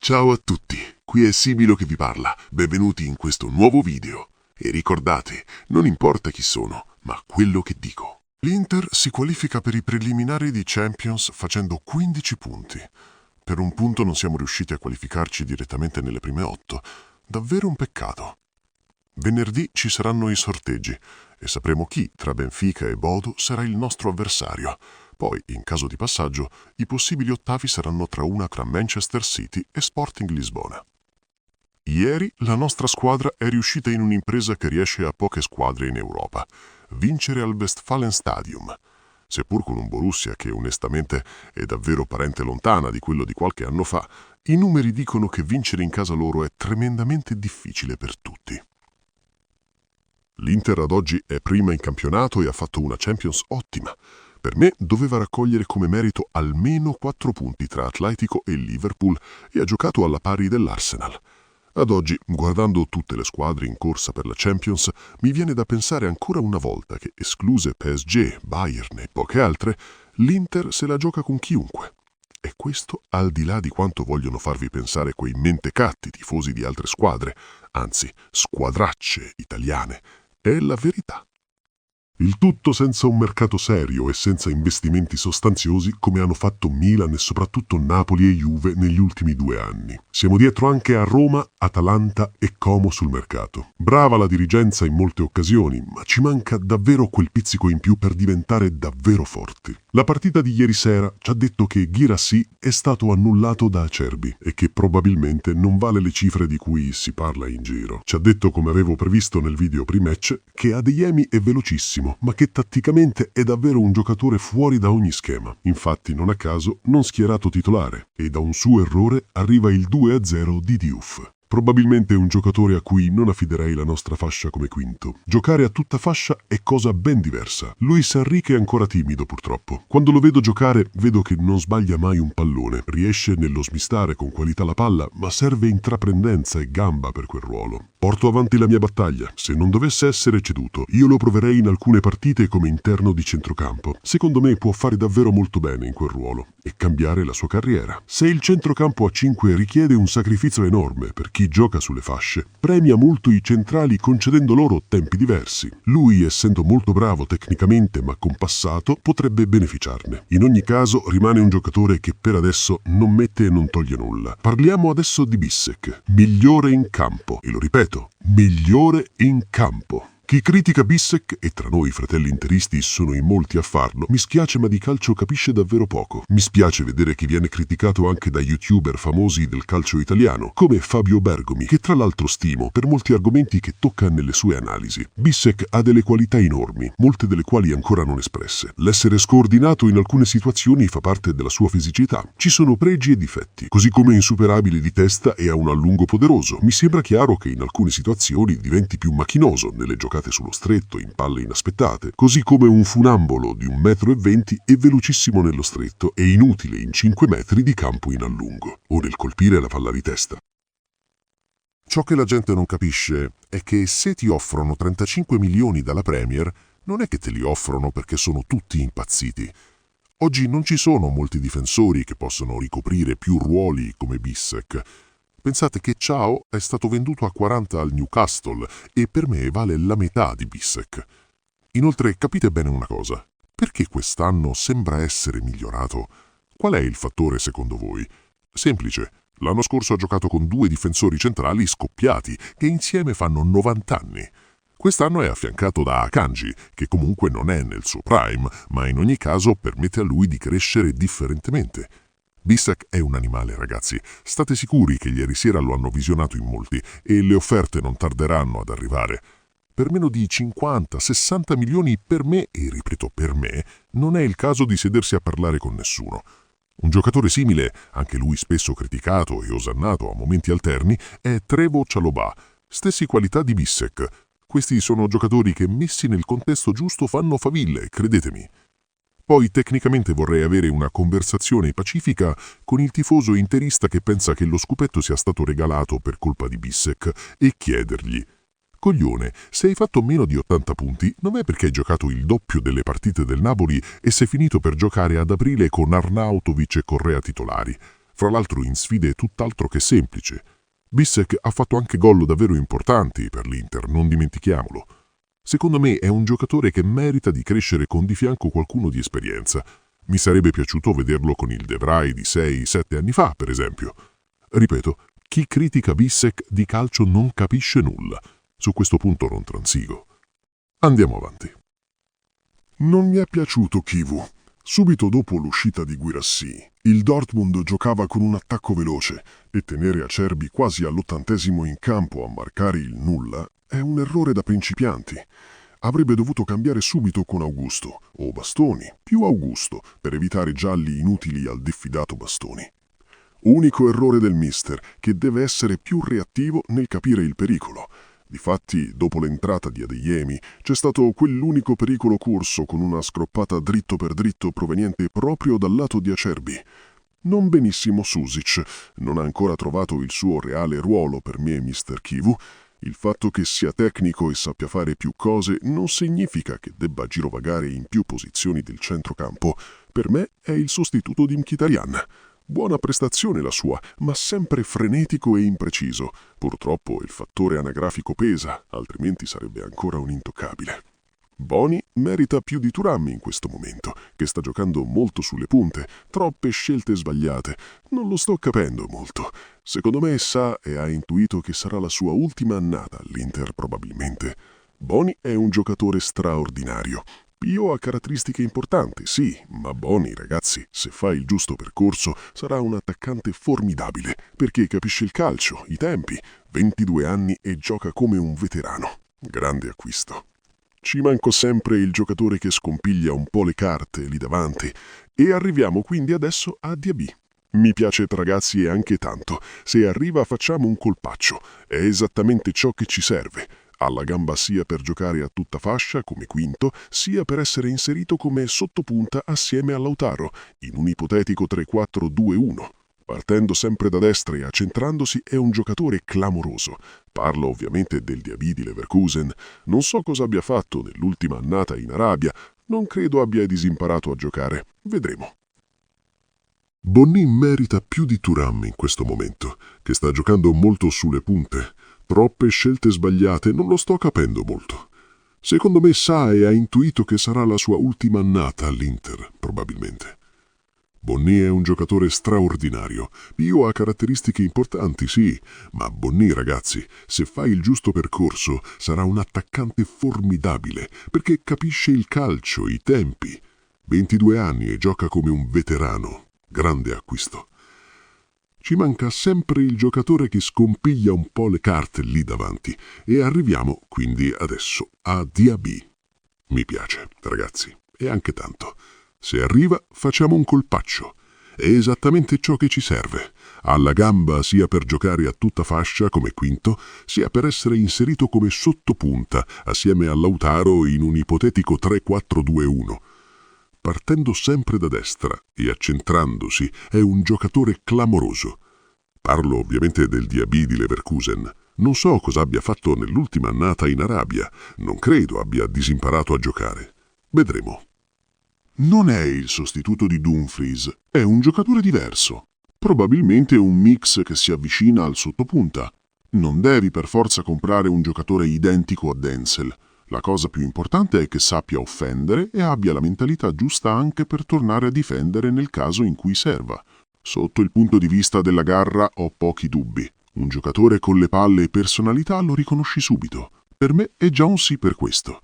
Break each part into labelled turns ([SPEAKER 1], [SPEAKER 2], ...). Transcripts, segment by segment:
[SPEAKER 1] Ciao a tutti, qui è Similo che vi parla, benvenuti in questo nuovo video. E ricordate, non importa chi sono, ma quello che dico. L'Inter si qualifica per i preliminari di Champions facendo 15 punti. Per un punto non siamo riusciti a qualificarci direttamente nelle prime 8. Davvero un peccato. Venerdì ci saranno i sorteggi e sapremo chi tra Benfica e Bodo sarà il nostro avversario. Poi, in caso di passaggio, i possibili ottavi saranno tra Manchester City e Sporting Lisbona. Ieri la nostra squadra è riuscita in un'impresa che riesce a poche squadre in Europa: vincere al Westfalenstadion. Seppur con un Borussia che onestamente è davvero parente lontana di quello di qualche anno fa, i numeri dicono che vincere in casa loro è tremendamente difficile per tutti. L'Inter ad oggi è prima in campionato e ha fatto una Champions ottima. Per me doveva raccogliere come merito almeno 4 punti tra Atletico e Liverpool e ha giocato alla pari dell'Arsenal. Ad oggi, guardando tutte le squadre in corsa per la Champions, mi viene da pensare ancora una volta che, escluse PSG, Bayern e poche altre, l'Inter se la gioca con chiunque. E questo al di là di quanto vogliono farvi pensare quei mentecatti tifosi di altre squadre, anzi, squadracce italiane. È la verità. Il tutto senza un mercato serio e senza investimenti sostanziosi come hanno fatto Milan e soprattutto Napoli e Juve negli ultimi 2 anni. Siamo dietro anche a Roma, Atalanta e Como sul mercato. Brava la dirigenza in molte occasioni, ma ci manca davvero quel pizzico in più per diventare davvero forti. La partita di ieri sera ci ha detto che Guirassy è stato annullato da Acerbi e che probabilmente non vale le cifre di cui si parla in giro. Ci ha detto, come avevo previsto nel video pre-match, che Adeyemi è velocissimo, ma che tatticamente è davvero un giocatore fuori da ogni schema. Infatti, non a caso, non schierato titolare, e da un suo errore arriva il 2-0 di Diouf. Probabilmente è un giocatore a cui non affiderei la nostra fascia come quinto. Giocare a tutta fascia è cosa ben diversa. Luis Enrique è ancora timido, purtroppo. Quando lo vedo giocare, vedo che non sbaglia mai un pallone. Riesce nello smistare con qualità la palla, ma serve intraprendenza e gamba per quel ruolo. Porto avanti la mia battaglia. Se non dovesse essere ceduto, io lo proverei in alcune partite come interno di centrocampo. Secondo me può fare davvero molto bene in quel ruolo e cambiare la sua carriera. Se il centrocampo a 5 richiede un sacrificio enorme per chi gioca sulle fasce, premia molto i centrali concedendo loro tempi diversi. Lui, essendo molto bravo tecnicamente ma compassato, potrebbe beneficiarne. In ogni caso rimane un giocatore che per adesso non mette e non toglie nulla. Parliamo adesso di Bissek, migliore in campo, e lo ripeto, migliore in campo. Chi critica Bissek, e tra noi fratelli interisti sono in molti a farlo, mi spiace ma di calcio capisce davvero poco. Mi spiace vedere chi viene criticato anche da youtuber famosi del calcio italiano, come Fabio Bergomi, che tra l'altro stimo per molti argomenti che tocca nelle sue analisi. Bissek ha delle qualità enormi, molte delle quali ancora non espresse. L'essere scordinato in alcune situazioni fa parte della sua fisicità. Ci sono pregi e difetti, così come insuperabili di testa e ha un allungo poderoso. Mi sembra chiaro che in alcune situazioni diventi più macchinoso nelle giocate sullo stretto, in palle inaspettate, così come un funambolo di 1,20 m è velocissimo nello stretto e inutile in 5 metri di campo in allungo, o nel colpire la palla di testa. Ciò che la gente non capisce è che se ti offrono 35 milioni dalla Premier, non è che te li offrono perché sono tutti impazziti. Oggi non ci sono molti difensori che possono ricoprire più ruoli come Bissek. Pensate che Ciao è stato venduto a 40 al Newcastle e per me vale la metà di Bissek. Inoltre capite bene una cosa: perché quest'anno sembra essere migliorato? Qual è il fattore secondo voi? Semplice: l'anno scorso ha giocato con 2 difensori centrali scoppiati che insieme fanno 90 anni. Quest'anno è affiancato da Akanji, che comunque non è nel suo prime, ma in ogni caso permette a lui di crescere differentemente. Bissek è un animale, ragazzi. State sicuri che ieri sera lo hanno visionato in molti e le offerte non tarderanno ad arrivare. Per meno di 50-60 milioni per me, e ripeto per me, non è il caso di sedersi a parlare con nessuno. Un giocatore simile, anche lui spesso criticato e osannato a momenti alterni, è Trevoh Chalobah, stessi qualità di Bissek. Questi sono giocatori che messi nel contesto giusto fanno faville, credetemi. Poi tecnicamente vorrei avere una conversazione pacifica con il tifoso interista che pensa che lo scudetto sia stato regalato per colpa di Bissek e chiedergli: coglione, se hai fatto meno di 80 punti non è perché hai giocato il doppio delle partite del Napoli e sei finito per giocare ad aprile con Arnautovic e Correa titolari. fra l'altro in sfide tutt'altro che semplici. Bissek ha fatto anche gol davvero importanti per l'Inter, non dimentichiamolo. Secondo me è un giocatore che merita di crescere con di fianco qualcuno di esperienza. Mi sarebbe piaciuto vederlo con il De Vrij di 6-7 anni fa, per esempio. Ripeto, chi critica Bissek di calcio non capisce nulla. Su questo punto non transigo. Andiamo avanti. Non mi è piaciuto Chivu. Subito dopo l'uscita di Guirassy, il Dortmund giocava con un attacco veloce e tenere Acerbi quasi all'80° in campo a marcare il nulla è un errore da principianti. Avrebbe dovuto cambiare subito con Augusto, o Bastoni, più Augusto, per evitare gialli inutili al diffidato Bastoni. Unico errore del mister, che deve essere più reattivo nel capire il pericolo. Difatti, dopo l'entrata di Adeyemi, c'è stato quell'unico pericolo corso con una scroppata dritto per dritto proveniente proprio dal lato di Acerbi. Non benissimo Susic, non ha ancora trovato il suo reale ruolo per me, mister Chivu. Il fatto che sia tecnico e sappia fare più cose non significa che debba girovagare in più posizioni del centrocampo. Per me è il sostituto di Mkhitaryan. Buona prestazione la sua, ma sempre frenetico e impreciso. Purtroppo il fattore anagrafico pesa, altrimenti sarebbe ancora un intoccabile. Boni merita più di Thuram in questo momento, che sta giocando molto sulle punte, troppe scelte sbagliate. Non lo sto capendo molto. Secondo me sa e ha intuito che sarà la sua ultima annata all'Inter probabilmente. Boni è un giocatore straordinario. Pio ha caratteristiche importanti, sì, ma Boni, ragazzi, se fa il giusto percorso, sarà un attaccante formidabile, perché capisce il calcio, i tempi, 22 anni e gioca come un veterano. Grande acquisto. Ci manco sempre il giocatore che scompiglia un po' le carte lì davanti, e arriviamo quindi adesso a Diaby. Mi piace ragazzi e anche tanto, se arriva facciamo un colpaccio, è esattamente ciò che ci serve. Ha la gamba sia per giocare a tutta fascia come quinto, sia per essere inserito come sottopunta assieme a Lautaro, in un ipotetico 3-4-2-1. Partendo sempre da destra e accentrandosi è un giocatore clamoroso. Parlo ovviamente del Diaby di Leverkusen. Non so cosa abbia fatto nell'ultima annata in Arabia, non credo abbia disimparato a giocare. Vedremo. Bonni merita più di Thuram in questo momento, che sta giocando molto sulle punte. Troppe scelte sbagliate, non lo sto capendo molto. Secondo me sa e ha intuito che sarà la sua ultima annata all'Inter, probabilmente. Bonni è un giocatore straordinario. Pio ha caratteristiche importanti, sì, ma Bonni, ragazzi, se fa il giusto percorso, sarà un attaccante formidabile, perché capisce il calcio, i tempi. 22 anni e gioca come un veterano. Grande acquisto. Ci manca sempre il giocatore che scompiglia un po' le carte lì davanti e arriviamo quindi adesso a Diaby. Mi piace, ragazzi, e anche tanto. Se arriva facciamo un colpaccio. È esattamente ciò che ci serve. Ha la gamba sia per giocare a tutta fascia come quinto, sia per essere inserito come sottopunta assieme a Lautaro in un ipotetico 3-4-2-1. Partendo sempre da destra e accentrandosi, è un giocatore clamoroso. Parlo ovviamente del Diaby di Leverkusen. Non so cosa abbia fatto nell'ultima annata in Arabia. Non credo abbia disimparato a giocare. Vedremo. Non è il sostituto di Dumfries, è un giocatore diverso. Probabilmente un mix che si avvicina al sottopunta. Non devi per forza comprare un giocatore identico a Denzel. La cosa più importante è che sappia offendere e abbia la mentalità giusta anche per tornare a difendere nel caso in cui serva. Sotto il punto di vista della garra ho pochi dubbi. Un giocatore con le palle e personalità lo riconosci subito. Per me è già un sì per questo.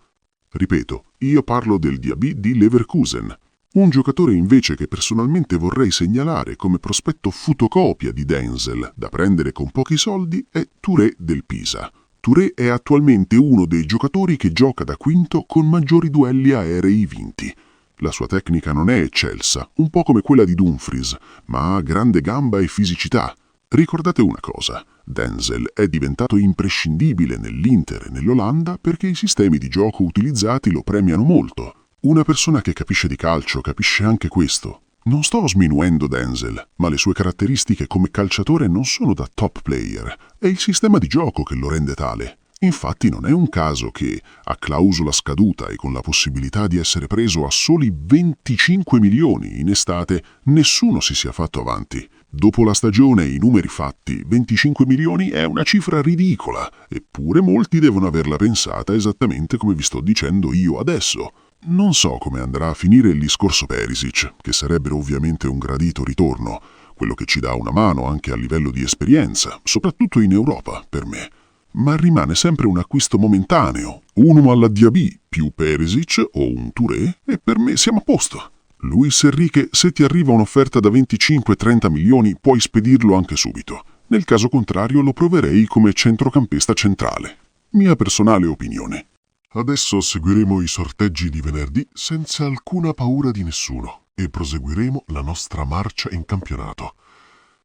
[SPEAKER 1] Ripeto, io parlo del Diaby di Leverkusen. Un giocatore invece che personalmente vorrei segnalare come prospetto fotocopia di Denzel da prendere con pochi soldi è Touré del Pisa. Touré è attualmente uno dei giocatori che gioca da quinto con maggiori duelli aerei vinti. La sua tecnica non è eccelsa, un po' come quella di Dumfries, ma ha grande gamba e fisicità. Ricordate una cosa, Denzel è diventato imprescindibile nell'Inter e nell'Olanda perché i sistemi di gioco utilizzati lo premiano molto. Una persona che capisce di calcio capisce anche questo. Non sto sminuendo Denzel, ma le sue caratteristiche come calciatore non sono da top player. È il sistema di gioco che lo rende tale. Infatti non è un caso che, a clausola scaduta e con la possibilità di essere preso a soli 25 milioni in estate, nessuno si sia fatto avanti. Dopo la stagione e i numeri fatti, 25 milioni è una cifra ridicola, eppure molti devono averla pensata esattamente come vi sto dicendo io adesso. Non so come andrà a finire il discorso Perisic, che sarebbe ovviamente un gradito ritorno, quello che ci dà una mano anche a livello di esperienza, soprattutto in Europa, per me. Ma rimane sempre un acquisto momentaneo, uno alla Diaby più Perisic o un Touré, e per me siamo a posto. Luis Enrique, se ti arriva un'offerta da 25-30 milioni, puoi spedirlo anche subito. Nel caso contrario lo proverei come centrocampista centrale. Mia personale opinione. Adesso seguiremo i sorteggi di venerdì senza alcuna paura di nessuno e proseguiremo la nostra marcia in campionato.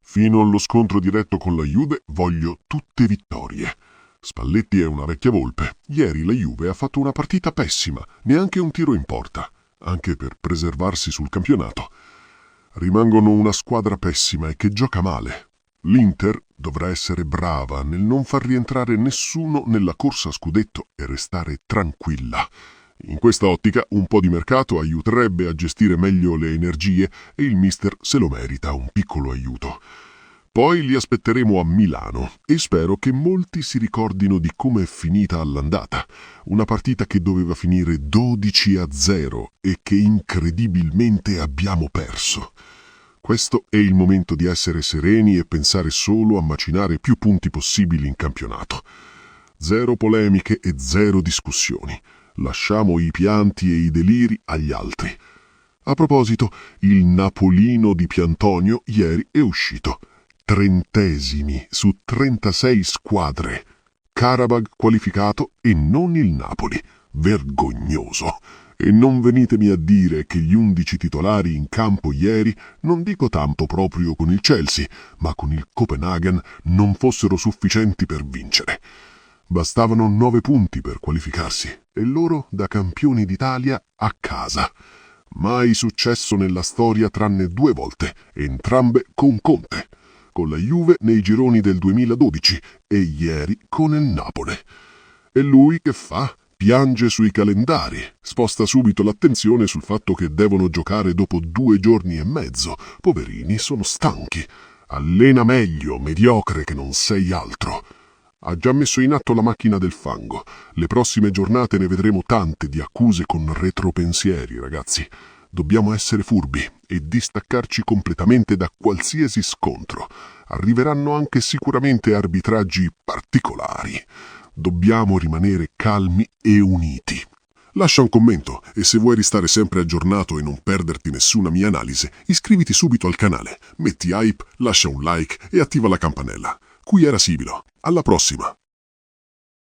[SPEAKER 1] Fino allo scontro diretto con la Juve voglio tutte vittorie. Spalletti è una vecchia volpe. Ieri la Juve ha fatto una partita pessima, neanche un tiro in porta, anche per preservarsi sul campionato. Rimangono una squadra pessima e che gioca male. L'Inter dovrà essere brava nel non far rientrare nessuno nella corsa a scudetto e restare tranquilla. In questa ottica un po' di mercato aiuterebbe a gestire meglio le energie e il mister se lo merita un piccolo aiuto. Poi li aspetteremo a Milano e spero che molti si ricordino di come è finita all'andata. Una partita che doveva finire 12-0 e che incredibilmente abbiamo perso. Questo è il momento di essere sereni e pensare solo a macinare più punti possibili in campionato. Zero polemiche e zero discussioni. Lasciamo i pianti e i deliri agli altri. A proposito, il Napolino di Piantonio ieri è uscito. 30esimi su 36 squadre. Qarabag qualificato e non il Napoli. Vergognoso. E non venitemi a dire che gli 11 titolari in campo ieri, non dico tanto proprio con il Chelsea, ma con il Copenaghen, non fossero sufficienti per vincere. Bastavano 9 punti per qualificarsi e loro da campioni d'Italia a casa. Mai successo nella storia tranne 2 volte, entrambe con Conte. Con la Juve nei gironi del 2012 e ieri con il Napoli. E lui che fa? Piange sui calendari, sposta subito l'attenzione sul fatto che devono giocare dopo 2 giorni e mezzo. Poverini, sono stanchi. Allena meglio, mediocre che non sei altro. Ha già messo in atto la macchina del fango. Le prossime giornate ne vedremo tante di accuse con retropensieri, ragazzi. Dobbiamo essere furbi e distaccarci completamente da qualsiasi scontro. Arriveranno anche sicuramente arbitraggi particolari. Dobbiamo rimanere calmi e uniti. Lascia un commento e se vuoi restare sempre aggiornato e non perderti nessuna mia analisi, iscriviti subito al canale, metti hype, lascia un like e attiva la campanella. Qui era Sibilo. Alla prossima!